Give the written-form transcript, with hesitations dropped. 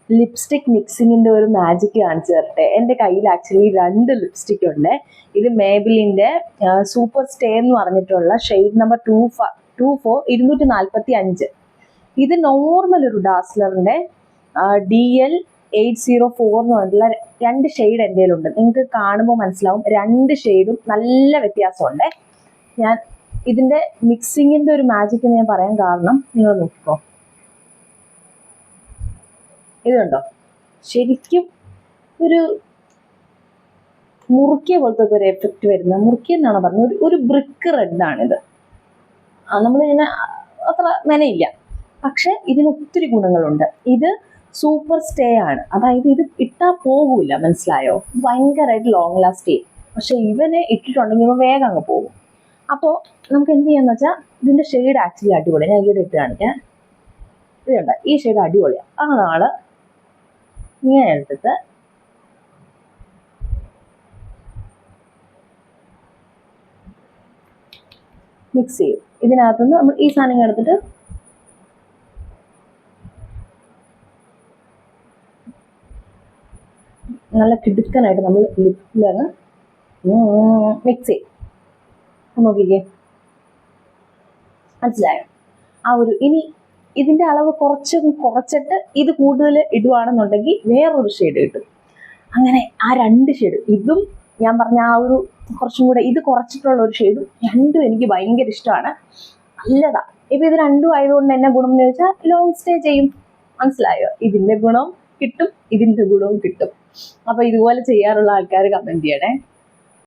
Lipstick മിക്സിങ്ങിന്റെ ഒരു magic കാണിച്ചു തരട്ടെ. എൻ്റെ കയ്യിൽ ആക്ച്വലി 2 ലിപ്സ്റ്റിക് ഉണ്ട്. ഇത് മേബിലിന്റെ സൂപ്പർ സ്റ്റേ എന്ന് പറഞ്ഞിട്ടുള്ള ഷെയ്ഡ് നമ്പർ 24 245. ഇത് നോർമൽ ഒരു ഡാസ്ലറിന്റെ DL 804 എന്ന് പറഞ്ഞിട്ടുള്ള 2 ഷെയ്ഡ് എൻ്റെ കയ്യിലുണ്ട്. നിങ്ങൾക്ക് കാണുമ്പോൾ മനസ്സിലാവും 2 ഷെയ്ഡും നല്ല വ്യത്യാസമുണ്ട്. ഞാൻ ഇതിന്റെ മിക്സിങ്ങിന്റെ ഒരു മാജിക് ഞാൻ പറയാൻ കാരണം നിങ്ങൾ നോക്കിക്കോ, ഇത് കണ്ടോ, ശരിക്കും ഒരു മുറുക്കിയ പോലത്തെ ഒരു എഫക്റ്റ് വരുന്ന, മുറുക്കിയ എന്നാണ് പറഞ്ഞത്, ഒരു ബ്രിക്ക് റെഡാണിത്. നമ്മളിങ്ങനെ അത്ര മെനയില്ല, പക്ഷെ ഇതിന് ഒത്തിരി ഗുണങ്ങളുണ്ട്. ഇത് സൂപ്പർ സ്റ്റേ ആണ്, അതായത് ഇത് ഇട്ടാൽ പോകൂല, മനസ്സിലായോ? ഭയങ്കരമായിട്ട് ലോങ് ലാസ്റ്റ് ചെയ്യും. പക്ഷെ ഇവനെ ഇട്ടിട്ടുണ്ടെങ്കിൽ ഇവ വേഗം അങ്ങ് പോകും. അപ്പോൾ നമുക്ക് എന്ത് ചെയ്യാന്ന് വെച്ചാൽ, ഇതിന്റെ ഷെയ്ഡ് ആക്ച്വലി അടിപൊളിയാണ്. ഞാൻ ഇവിടെ ഇട്ട് കാണിക്കാം. ഇതുണ്ട്, ഈ ഷെയ്ഡ് അടിപൊളിയാണ്. ആ നാള് ഇങ്ങനെ എടുത്തിട്ട് മിക്സ് ചെയ്യും. ഇതിനകത്തുനിന്ന് നമ്മൾ ഈ സാധനം എടുത്തിട്ട് നല്ല കിടുക്കനായിട്ട് നമ്മൾ ലിപ്പിലങ്ങ് മിക്സ് ചെയ്യും. നോക്കിക്കേ, മനസ്സിലായോ? ഇനി ഇതിന്റെ അളവ് കുറച്ചിട്ട് ഇത് കൂടുതൽ ഇടുവാണെന്നുണ്ടെങ്കിൽ വേറൊരു ഷെയ്ഡ് കിട്ടും. അങ്ങനെ ആ 2 ഷെയ്ഡ്, ഇതും ഞാൻ പറഞ്ഞ ആ ഒരു കുറച്ചും കൂടെ ഇത് കുറച്ചിട്ടുള്ള ഒരു ഷെയ്ഡും, രണ്ടും എനിക്ക് ഭയങ്കര ഇഷ്ടമാണ്. നല്ലതാ. ഇപ്പൊ ഇത് രണ്ടും ആയതുകൊണ്ട് എന്നെ ഗുണം എന്ന് ചോദിച്ചാൽ ലോങ് സ്റ്റേ ചെയ്യും. മനസ്സിലായോ? ഇതിന്റെ ഗുണവും കിട്ടും, ഇതിന്റെ ഗുണവും കിട്ടും. അപ്പൊ ഇതുപോലെ ചെയ്യാറുള്ള ആൾക്കാർ കമന്റ് ചെയ്യണേ.